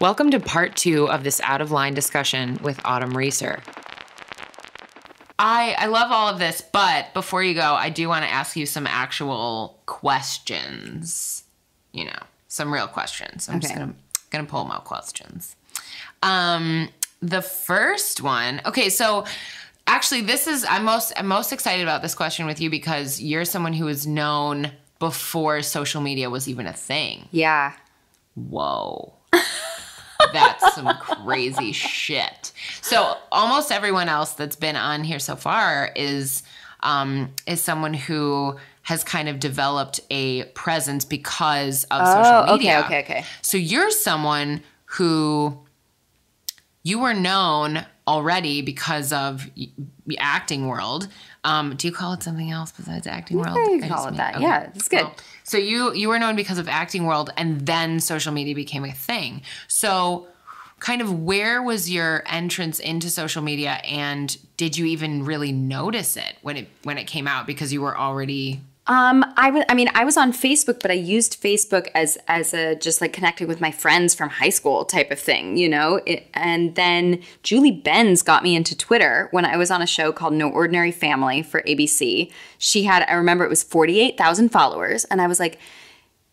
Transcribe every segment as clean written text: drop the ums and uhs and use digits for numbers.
Welcome to part 2 of this out of line discussion with Autumn Reeser. I love all of this, but before you go, I do want to ask you some actual questions. You know, some real questions. I'm just gonna pull them out questions. The first one. Okay, so actually, I'm most excited about this question with you because you're someone who is known before social media was even a thing. Yeah. Whoa. That's some crazy shit. So almost everyone else that's been on here so far is someone who has kind of developed a presence because of social media. Okay. So you're someone who you were known already because of the acting world. Do you call it something else besides acting world? Yeah, you call it that. Okay. Yeah, it's good. Well, so you were known because of acting world, and then social media became a thing. So kind of where was your entrance into social media, and did you even really notice it when it came out because you were already... I was on Facebook, but I used Facebook as a just like connecting with my friends from high school type of thing, you know? And then Julie Benz got me into Twitter when I was on a show called No Ordinary Family for ABC. I remember it was 48,000 followers. And I was like,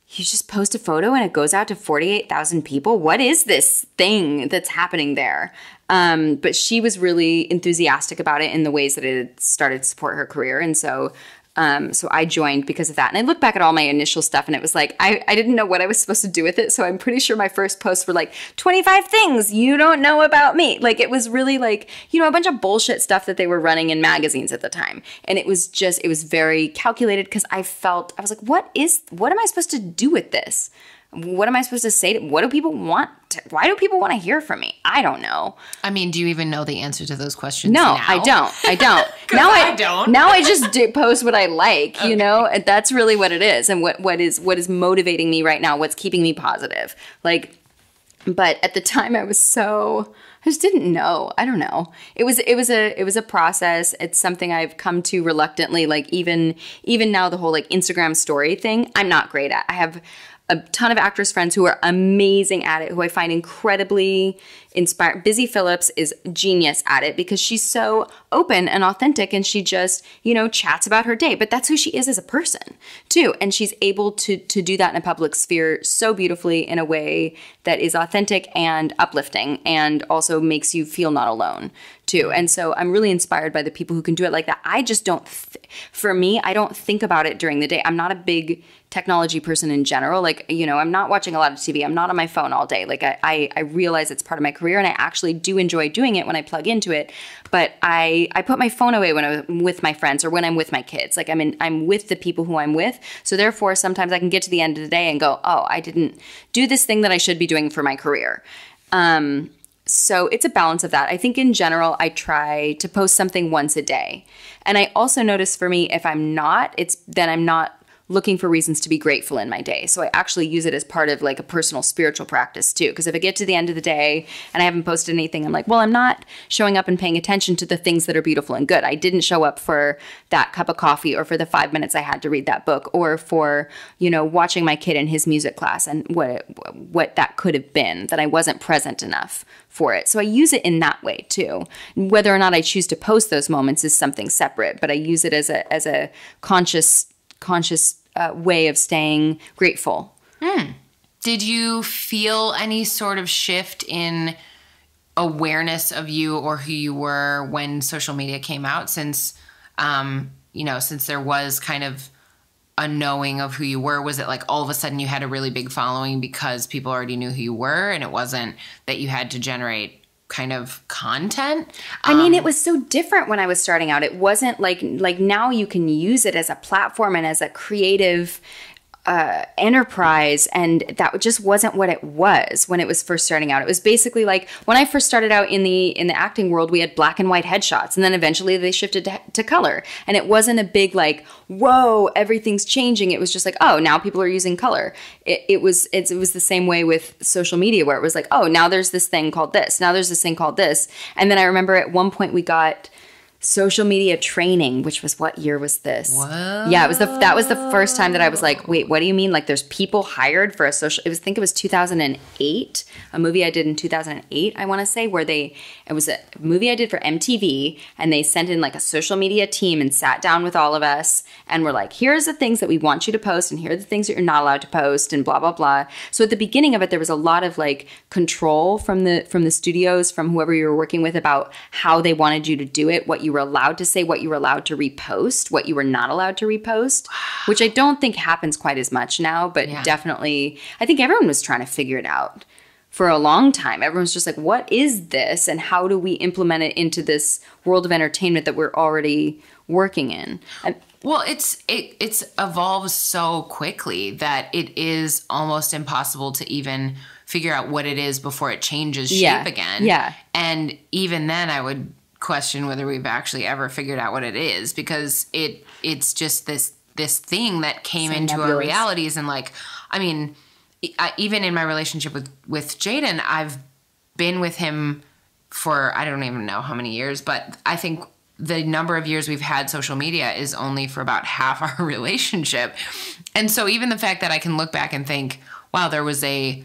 you just post a photo and it goes out to 48,000 people? What is this thing that's happening there? But she was really enthusiastic about it in the ways that it had started to support her career. And so I joined because of that. And I look back at all my initial stuff and it was like, I didn't know what I was supposed to do with it. So I'm pretty sure my first posts were like 25 things you don't know about me. Like it was really like, you know, a bunch of bullshit stuff that they were running in magazines at the time. And it was very calculated because I was like, what am I supposed to do with this? What am I supposed to say? What do people want? Why do people want to hear from me? I don't know. I mean, do you even know the answer to those questions No, now? I don't. Now I don't. Now I just post what I like, okay. You know? And that's really what it is. And what is motivating me right now, what's keeping me positive. Like, but at the time I just didn't know. I don't know. It was a process. It's something I've come to reluctantly. Like even now the whole like Instagram story thing, I'm not great at. I have a ton of actress friends who are amazing at it, who I find incredibly inspired. Busy Phillips is genius at it because she's so open and authentic and she just, you know, chats about her day. But that's who she is as a person too. And she's able to do that in a public sphere so beautifully in a way that is authentic and uplifting and also makes you feel not alone too. And so I'm really inspired by the people who can do it like that. I just don't, for me, I don't think about it during the day. I'm not a big technology person in general. Like, you know, I'm not watching a lot of TV. I'm not on my phone all day. Like I realize it's part of my career and I actually do enjoy doing it when I plug into it. But I put my phone away when I'm with my friends or when I'm with my kids. Like I'm with the people who I'm with. So therefore, sometimes I can get to the end of the day and go, oh, I didn't do this thing that I should be doing for my career. So it's a balance of that. I think in general, I try to post something once a day. And I also notice for me, if I'm not, then I'm not looking for reasons to be grateful in my day. So I actually use it as part of like a personal spiritual practice too. Because if I get to the end of the day and I haven't posted anything, I'm like, well, I'm not showing up and paying attention to the things that are beautiful and good. I didn't show up for that cup of coffee or for the 5 minutes I had to read that book or for, you know, watching my kid in his music class and what that could have been, that I wasn't present enough for it. So I use it in that way too. Whether or not I choose to post those moments is something separate, but I use it as a conscious way of staying grateful. Did you feel any sort of shift in awareness of you or who you were when social media came out since there was kind of a knowing of who you were? Was it like all of a sudden you had a really big following because people already knew who you were and it wasn't that you had to generate kind of content? I mean, it was so different when I was starting out. It wasn't like now you can use it as a platform and as a creative enterprise, and that just wasn't what it was when it was first starting out. It was basically like when I first started out in the acting world, we had black and white headshots, and then eventually they shifted to color, and it wasn't a big like, whoa, everything's changing. It was just like, oh, now people are using color. It was the same way with social media, where it was like, oh, now there's this thing called this, now there's this thing called this. And then I remember at one point we got social media training, which was, what year was this? Whoa. Yeah, that was the first time that I was like, wait, what do you mean? Like there's people hired for a social, I think it was 2008, a movie I did in 2008, I want to say, where it was a movie I did for MTV, and they sent in like a social media team and sat down with all of us and were like, here's the things that we want you to post, and here are the things that you're not allowed to post, and blah, blah, blah. So at the beginning of it, there was a lot of like control from the studios, from whoever you were working with, about how they wanted you to do it, what you were allowed to say, what you were allowed to repost, what you were not allowed to repost, which I don't think happens quite as much now, but definitely, I think everyone was trying to figure it out for a long time. Everyone's just like, what is this, and how do we implement it into this world of entertainment that we're already working in? Well, it's evolved so quickly that it is almost impossible to even figure out what it is before it changes shape again. Yeah. And even then, I would question whether we've actually ever figured out what it is, because it's just this thing that came into our realities. And like, I mean, even in my relationship with Jaden, I've been with him for, I don't even know how many years, but I think the number of years we've had social media is only for about half our relationship. And so even the fact that I can look back and think, wow, there was a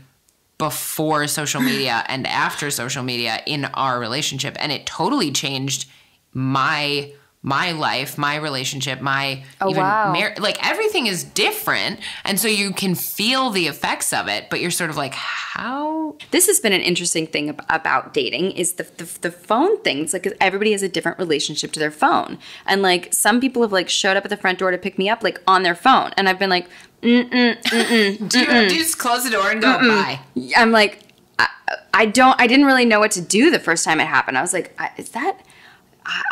before social media and after social media in our relationship, and it totally changed my life, my relationship, my like everything is different, and so you can feel the effects of it, but you're sort of like, how? This has been an interesting thing about dating, is the phone thing. It's like everybody has a different relationship to their phone, and like some people have like showed up at the front door to pick me up like on their phone, and I've been like, do you just close the door and go bye? I'm like, I didn't really know what to do the first time it happened. I was like, is that?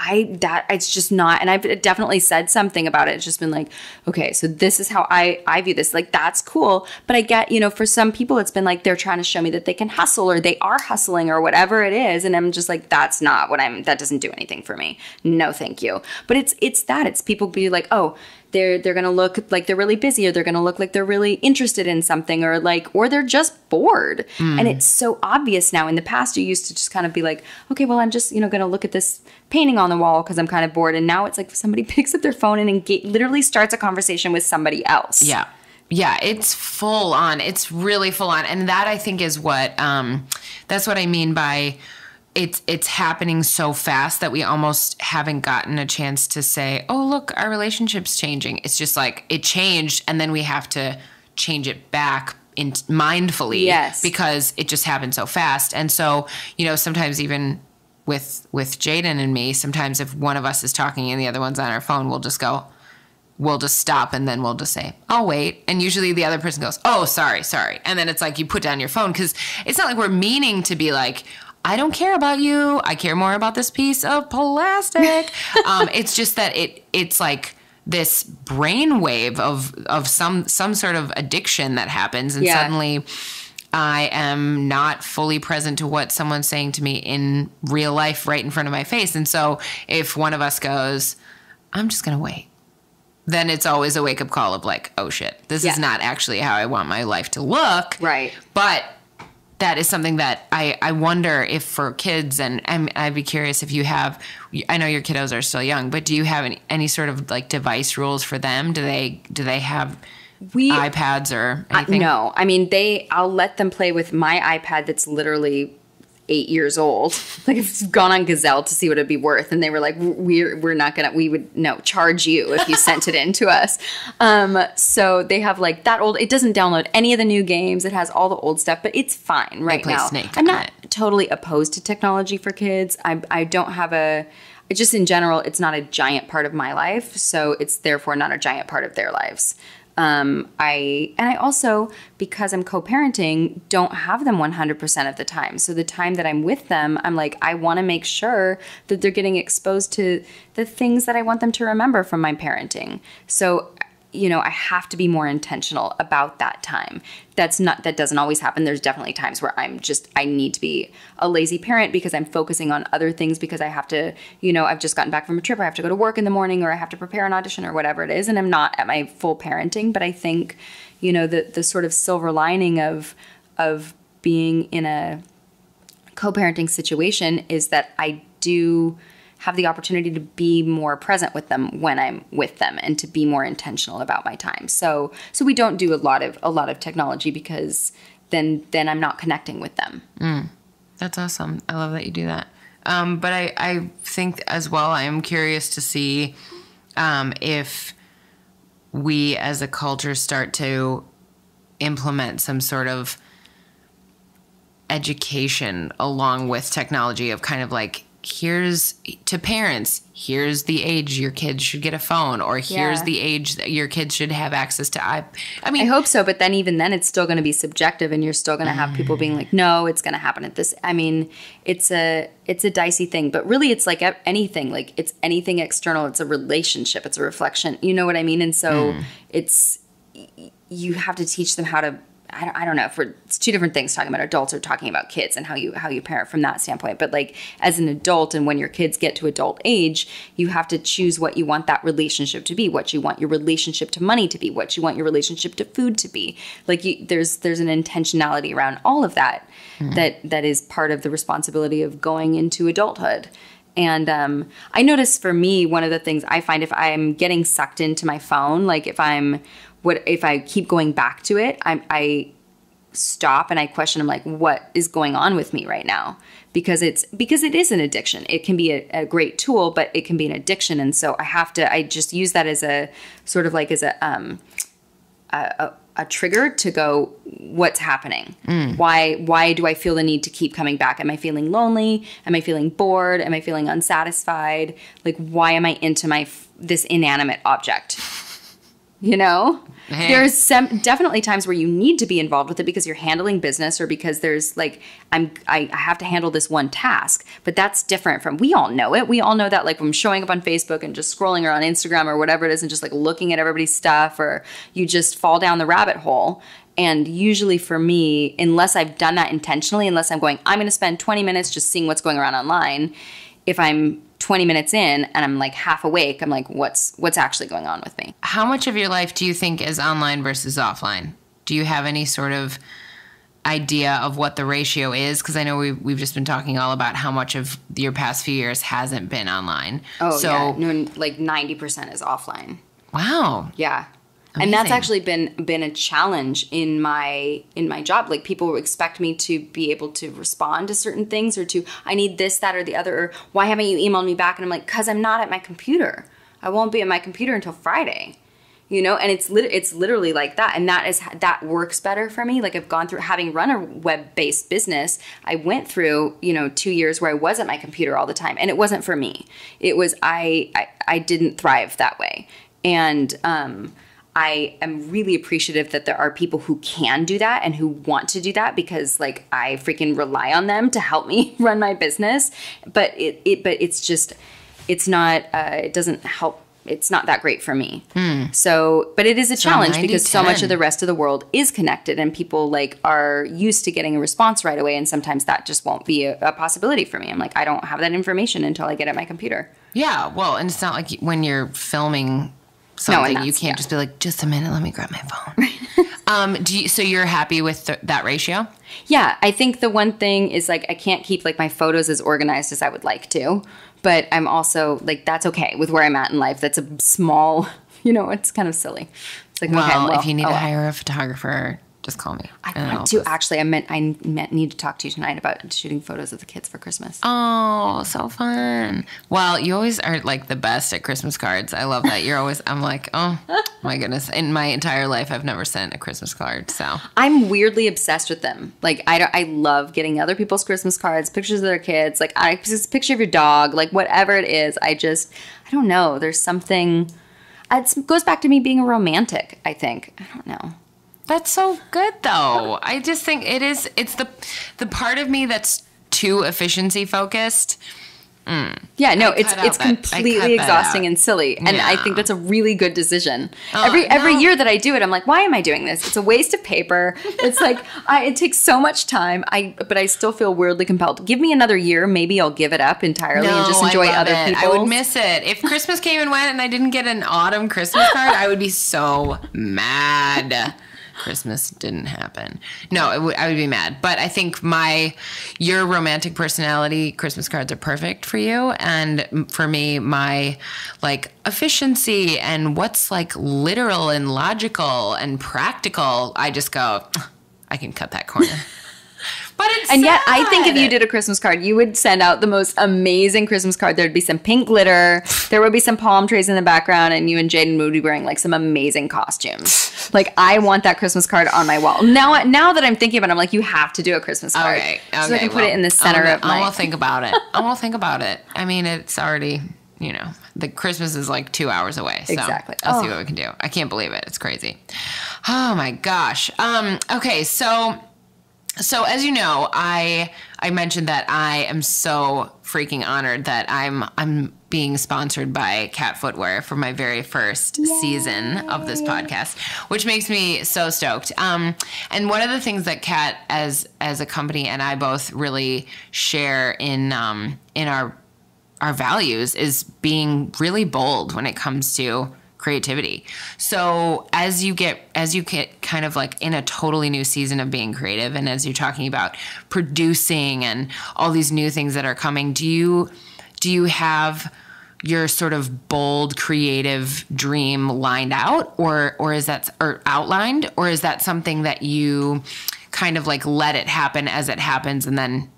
It's just not, and I've definitely said something about it. It's just been like, okay, so this is how I view this. Like, that's cool. But I get, for some people, it's been like, they're trying to show me that they can hustle, or they are hustling, or whatever it is. And I'm just like, that's not what that doesn't do anything for me. No, thank you. But it's people be like, oh, they're going to look like they're really busy, or they're going to look like they're really interested in something, or they're just bored. And it's so obvious now. In the past, you used to just kind of be like, okay, well, I'm just, going to look at this painting on the wall because I'm kind of bored. And now it's like somebody picks up their phone and literally starts a conversation with somebody else. Yeah. Yeah, it's full on. It's really full on. And that, I think, is what, that's what I mean by it's happening so fast that we almost haven't gotten a chance to say, oh, look, our relationship's changing. It's just like it changed, and then we have to change it back mindfully. Yes. Because it just happened so fast. And so, sometimes even with Jaden and me, sometimes if one of us is talking and the other one's on our phone, we'll just stop, and then we'll just say, I'll wait. And usually the other person goes, oh, sorry. And then it's like you put down your phone, because it's not like we're meaning to be like, I don't care about you. I care more about this piece of plastic. It's just that it's like this brainwave of some sort of addiction that happens, and suddenly I am not fully present to what someone's saying to me in real life right in front of my face. And so if one of us goes, I'm just going to wait, then it's always a wake-up call of like, oh, shit, this is not actually how I want my life to look. Right. But that is something that I wonder if for kids, and I'd be curious if you have, I know your kiddos are still young, but do you have any sort of like device rules for them? Do they have iPads or anything? No. I mean, I'll let them play with my iPad that's literally 8 years old. Like, I've gone on Gazelle to see what it'd be worth, and they were like, we're not gonna, we would charge you if you sent it in to us. So they have like that old, it doesn't download any of the new games. It has all the old stuff, but it's fine right now. Snake I'm not totally opposed to technology for kids. I don't have just in general, it's not a giant part of my life, so it's therefore not a giant part of their lives. I also, because I'm co-parenting, don't have them 100% of the time. So the time that I'm with them, I'm like, I want to make sure that they're getting exposed to the things that I want them to remember from my parenting. So I have to be more intentional about that time. That doesn't always happen. There's definitely times where I need to be a lazy parent because I'm focusing on other things because I have to, I've just gotten back from a trip, or I have to go to work in the morning, or I have to prepare an audition or whatever it is. And I'm not at my full parenting, but I think, the sort of silver lining of being in a co-parenting situation is that I do have the opportunity to be more present with them when I'm with them, and to be more intentional about my time. So we don't do a lot of technology because then I'm not connecting with them. That's awesome. I love that you do that. But I think as well, I am curious to see if we as a culture start to implement some sort of education along with technology of kind of like, here's to parents, here's the age your kids should get a phone, or here's the age that your kids should have access to I hope so, but then even then it's still going to be subjective, and you're still going to have people being like, no, it's going to happen at this. It's a dicey thing, but really it's like anything, like it's anything external. It's a relationship, it's a reflection, you know what I mean? And so you have to teach them how to, I don't know, it's two different things, talking about adults or talking about kids, and how you parent from that standpoint. But like as an adult, and when your kids get to adult age, you have to choose what you want that relationship to be, what you want your relationship to money to be, what you want your relationship to food to be. Like there's an intentionality around all of that, that is part of the responsibility of going into adulthood. And I notice for me, one of the things I find, if I'm getting sucked into my phone, like if I keep going back to it, I stop and I question, I'm like, what is going on with me right now? Because it is an addiction. It can be a great tool, but it can be an addiction. And so I just use that as a sort of like as a trigger to go, what's happening? Why do I feel the need to keep coming back? Am I feeling lonely? Am I feeling bored? Am I feeling unsatisfied? Like, why am I into this inanimate object? There's definitely times where you need to be involved with it because you're handling business, or because there's like, I have to handle this one task. But that's different from, we all know it. We all know that, like, from showing up on Facebook and just scrolling, or on Instagram or whatever it is, and just like looking at everybody's stuff, or you just fall down the rabbit hole. And usually for me, unless I've done that intentionally, unless I'm going, I'm going to spend 20 minutes just seeing what's going around online, if I'm 20 minutes in and I'm like half awake, I'm like, what's actually going on with me? How much of your life do you think is online versus offline? Do you have any sort of idea of what the ratio is? Because I know we've just been talking all about how much of your past few years hasn't been online. Oh, yeah. No, like 90% is offline. Wow. Yeah. Amazing. And that's actually been a challenge in my job. Like, people expect me to be able to respond to certain things, or to, I need this, that, or the other, or why haven't you emailed me back? And I'm like, because I'm not at my computer. I won't be at my computer until Friday. And it's literally like that. And that works better for me. Like, I've gone through, having run a web-based business, I went through, 2 years where I was at my computer all the time. And it wasn't for me. It was, I didn't thrive that way. And, I am really appreciative that there are people who can do that and who want to do that, because like I freaking rely on them to help me run my business. But it's not, it doesn't help. It's not that great for me. So, but it is a challenge, because so much of the rest of the world is connected, and people like are used to getting a response right away. And sometimes that just won't be a possibility for me. I'm like, I don't have that information until I get at my computer. Yeah. Well, and it's not like when you're filming something, you can't just be like, just a minute, let me grab my phone. So you're happy with that ratio? Yeah, I think the one thing is, like, I can't keep like my photos as organized as I would like to, but I'm also like, that's okay with where I'm at in life. That's a small, it's kind of silly. It's like, if you need to hire a photographer, just call me. I do actually. I need to talk to you tonight about shooting photos of the kids for Christmas. Oh, so fun! Well, you always are like the best at Christmas cards. I love that. You're always. I'm like, oh my goodness! In my entire life, I've never sent a Christmas card. So I'm weirdly obsessed with them. Like, I love getting other people's Christmas cards, pictures of their kids, like a picture of your dog, like whatever it is. I don't know. There's something. It goes back to me being a romantic, I think. I don't know. That's so good, though. I just think it's the part of me that's too efficiency focused Yeah, no, it's completely exhausting and silly. And I think that's a really good decision. Every year that I do it, I'm like, why am I doing this? It's a waste of paper. It's like, it takes so much time. But I still feel weirdly compelled. Give me another year. Maybe I'll give it up entirely and just enjoy other people. I would miss it. If Christmas came and went and I didn't get an autumn Christmas card, I would be so mad. Christmas didn't happen. No, I would be mad. But I think your romantic personality, Christmas cards are perfect for you. And for me, my like efficiency and what's like literal and logical and practical, I just go, I can cut that corner. But it's and yet, I think if you did a Christmas card, you would send out the most amazing Christmas card. There'd be some pink glitter. There would be some palm trees in the background, and you and Jaden would be wearing like some amazing costumes. Like, I want that Christmas card on my wall. Now that I'm thinking about it, I'm like, you have to do a Christmas card. Okay. So I can put it in the center of my... I will think about it. I will think about it. I mean, it's already, the Christmas is like 2 hours away. So exactly. I'll see what we can do. I can't believe it. It's crazy. Oh, my gosh. Okay, so as you know, I mentioned that I am so freaking honored that I'm being sponsored by Cat Footwear for my very first season of this podcast, which makes me so stoked. And one of the things that Cat as a company and I both really share in our values is being really bold when it comes to creativity. So as you get kind of like in a totally new season of being creative, and as you're talking about producing and all these new things that are coming, do you have your sort of bold creative dream lined out or is that outlined, or is that something that you kind of like let it happen as it happens and then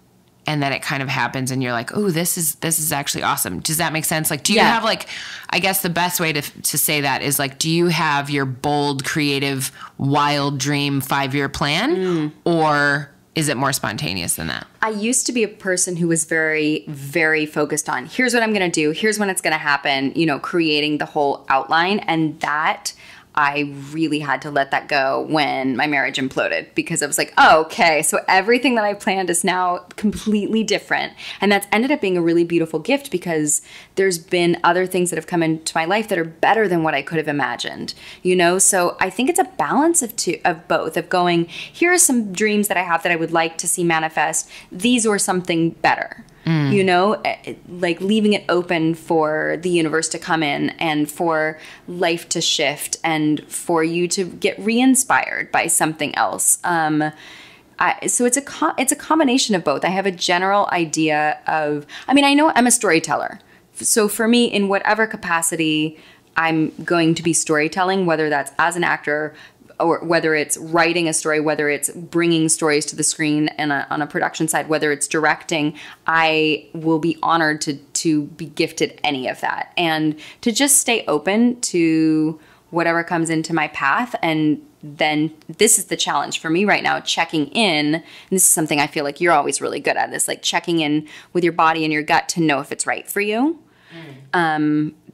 it kind of happens and you're like, oh, this is actually awesome. Does that make sense? Like, do you have like, I guess the best way to say that is like, do you have your bold, creative, wild dream 5-year plan or is it more spontaneous than that? I used to be a person who was very, very focused on here's what I'm going to do. Here's when it's going to happen, creating the whole outline. And that I really had to let that go when my marriage imploded, because I was like, oh, okay, so everything that I planned is now completely different. And that's ended up being a really beautiful gift, because there's been other things that have come into my life that are better than what I could have imagined, So I think it's a balance of both, of going, here are some dreams that I have that I would like to see manifest. These or something better. Like leaving it open for the universe to come in and for life to shift and for you to get re-inspired by something else. So it's a combination of both. I have a general idea of, I know I'm a storyteller. So for me, in whatever capacity I'm going to be storytelling, whether that's as an actor, or whether it's writing a story, whether it's bringing stories to the screen and on a production side, whether it's directing, I will be honored to be gifted any of that. And to just stay open to whatever comes into my path. And then this is the challenge for me right now, checking in. And this is something I feel like you're always really good at, this like checking in with your body and your gut to know if it's right for you.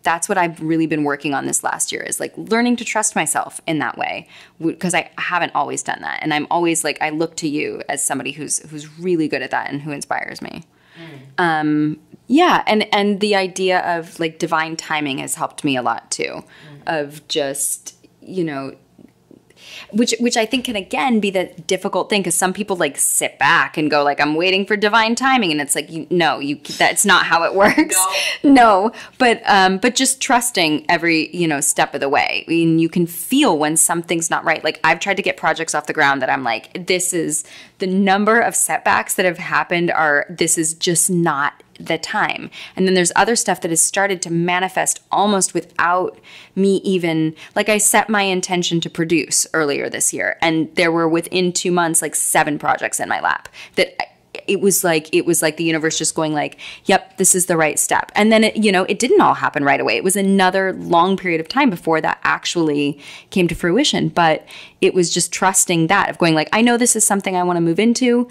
That's what I've really been working on this last year, is like learning to trust myself in that way, because I haven't always done that. And I'm always like, I look to you as somebody who's really good at that and who inspires me. And the idea of like divine timing has helped me a lot too, of just, which I think can again be the difficult thing, because some people like sit back and go like, I'm waiting for divine timing, and it's like, that's not how it works. No. But just trusting every step of the way. I mean, you can feel when something's not right. Like, I've tried to get projects off the ground that I'm like, this is the number of setbacks that have happened this is just not the time. And then there's other stuff that has started to manifest almost without me even, like, I set my intention to produce earlier this year, and there were within 2 months like 7 projects in my lap that it was like the universe just going like, yep, this is the right step. And then it didn't all happen right away. It was another long period of time before that actually came to fruition. But it was just trusting that, of going like, I know this is something I want to move into,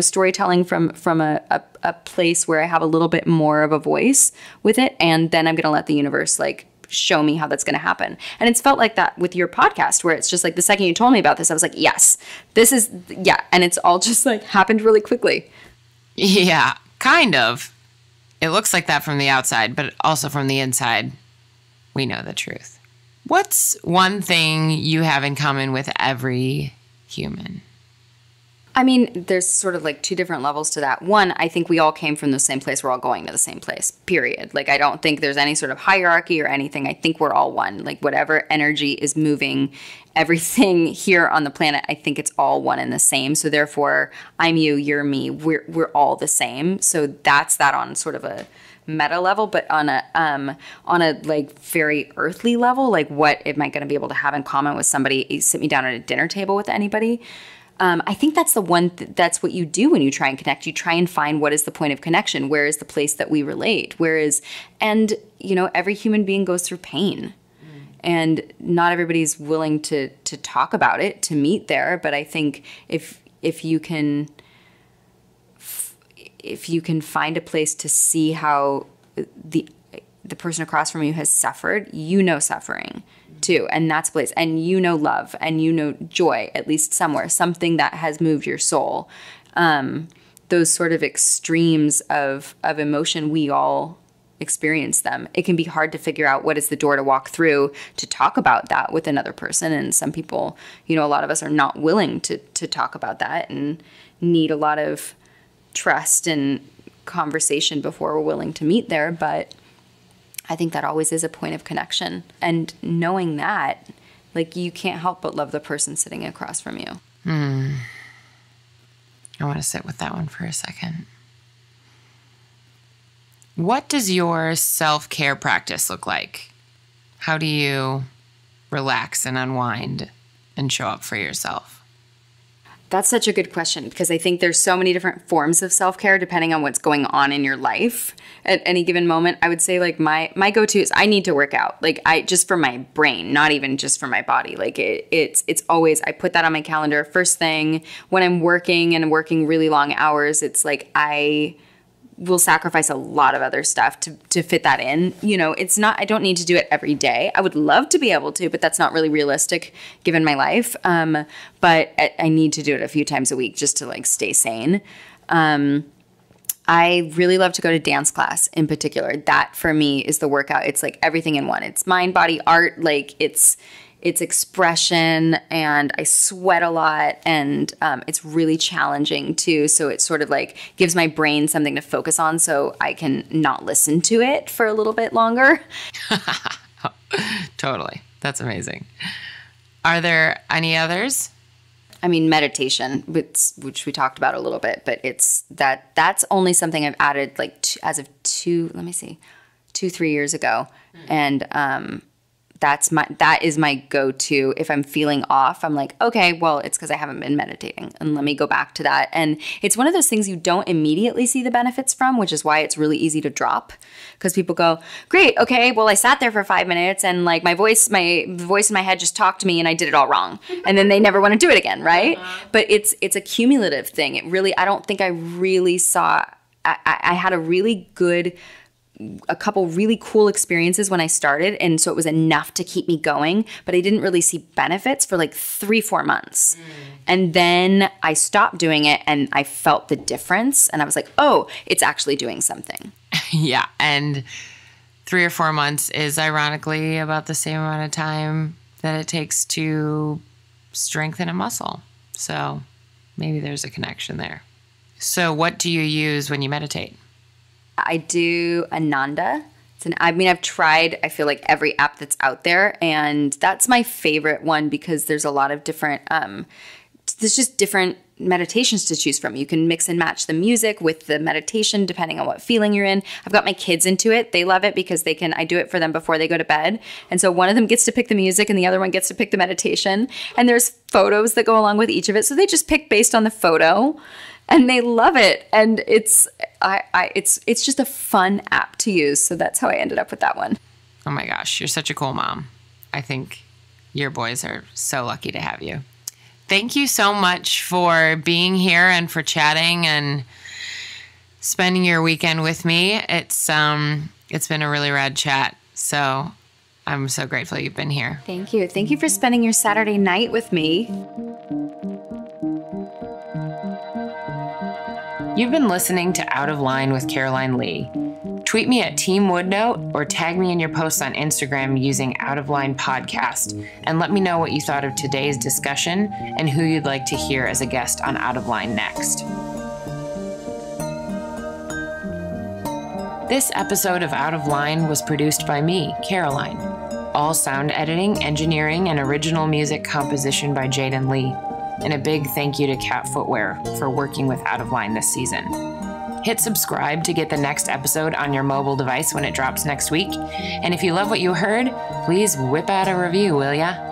storytelling from a place where I have a little bit more of a voice with it. And then I'm going to let the universe like show me how that's going to happen. And it's felt like that with your podcast, where it's just like the second you told me about this, I was like, yes, this is, yeah. And it's all just like happened really quickly. Yeah, kind of. It looks like that from the outside, but also from the inside, we know the truth. What's one thing you have in common with every human? I mean, there's sort of like two different levels to that. One, I think we all came from the same place. We're all going to the same place, period. Like, I don't think there's any sort of hierarchy or anything. I think we're all one. Like, whatever energy is moving everything here on the planet, I think it's all one and the same. So therefore, I'm you, you're me. We're all the same. So that's that on sort of a meta level, but on a like very earthly level, like what am I going to be able to have in common with somebody? Sit me down at a dinner table with anybody? I think that's the one, that's what you do when you try and connect. You try and find what is the point of connection. Where is the place that we relate? And you know, every human being goes through pain. And not everybody's willing to talk about it, to meet there. But I think if you can find a place to see how the person across from you has suffered, you know suffering too. And that's a place. And you know love and you know joy, at least somewhere, something that has moved your soul. Those sort of extremes of emotion, we all experience them. It can be hard to figure out what is the door to walk through to talk about that with another person. And some people, you know, a lot of us are not willing to talk about that and need a lot of trust and conversation before we're willing to meet there. But I think that always is a point of connection. And knowing that, like, you can't help but love the person sitting across from you. I want to sit with that one for a second. What does your self-care practice look like? How do you relax and unwind and show up for yourself? That's such a good question, because I think there's so many different forms of self-care depending on what's going on in your life at any given moment. I would say, like, my go-to is I need to work out. Like, just for my brain, not even just for my body. Like, it's always, I put that on my calendar first thing when I'm working and working really long hours. It's like I will sacrifice a lot of other stuff to fit that in. You know, it's not, I don't need to do it every day. I would love to be able to, but that's not really realistic given my life. But I need to do it a few times a week just to, like, stay sane. I really love to go to dance class in particular. That for me is the workout. It's like everything in one. It's mind, body, art. Like, it's expression, and I sweat a lot, and it's really challenging too. So it sort of like gives my brain something to focus on so I can not listen to it for a little bit longer. Totally. That's amazing. Are there any others? I mean, meditation, which we talked about a little bit, but that's only something I've added like as of 2-3 years ago. And that is my go-to. If I'm feeling off, I'm like, okay, well, it's because I haven't been meditating, and let me go back to that. And it's one of those things you don't immediately see the benefits from, which is why it's really easy to drop, because people go, great, okay, well, I sat there for 5 minutes and, like, the voice in my head just talked to me and I did it all wrong. And then they never want to do it again, right? But it's a cumulative thing. I don't think I really saw, I had a couple really cool experiences when I started, and so it was enough to keep me going, but I didn't really see benefits for like 3-4 months. And then I stopped doing it and I felt the difference, and I was like, oh, it's actually doing something. Yeah, and 3 or 4 months is ironically about the same amount of time that it takes to strengthen a muscle. So maybe there's a connection there. So what do you use when you meditate? I do Ananda. I've tried, I feel like, every app that's out there, and that's my favorite one because there's a lot of different, there's just different meditations to choose from. You can mix and match the music with the meditation depending on what feeling you're in. I've got my kids into it. They love it because I do it for them before they go to bed. And so one of them gets to pick the music and the other one gets to pick the meditation. And there's photos that go along with each of it. So they just pick based on the photo. And they love it, and it's just a fun app to use. So that's how I ended up with that one. Oh my gosh, you're such a cool mom. I think your boys are so lucky to have you. Thank you so much for being here and for chatting and spending your weekend with me. It's been a really rad chat. So I'm so grateful you've been here. Thank you. Thank you for spending your Saturday night with me. You've been listening to Out of Line with Caroline Lee. Tweet me at Team Woodnote or tag me in your posts on Instagram using Out of Line Podcast, and let me know what you thought of today's discussion and who you'd like to hear as a guest on Out of Line next. This episode of Out of Line was produced by me, Caroline. All sound editing, engineering, and original music composition by Jaden Lee. And a big thank you to Cat Footwear for working with Out of Line this season. Hit subscribe to get the next episode on your mobile device when it drops next week. And if you love what you heard, please whip out a review, will ya?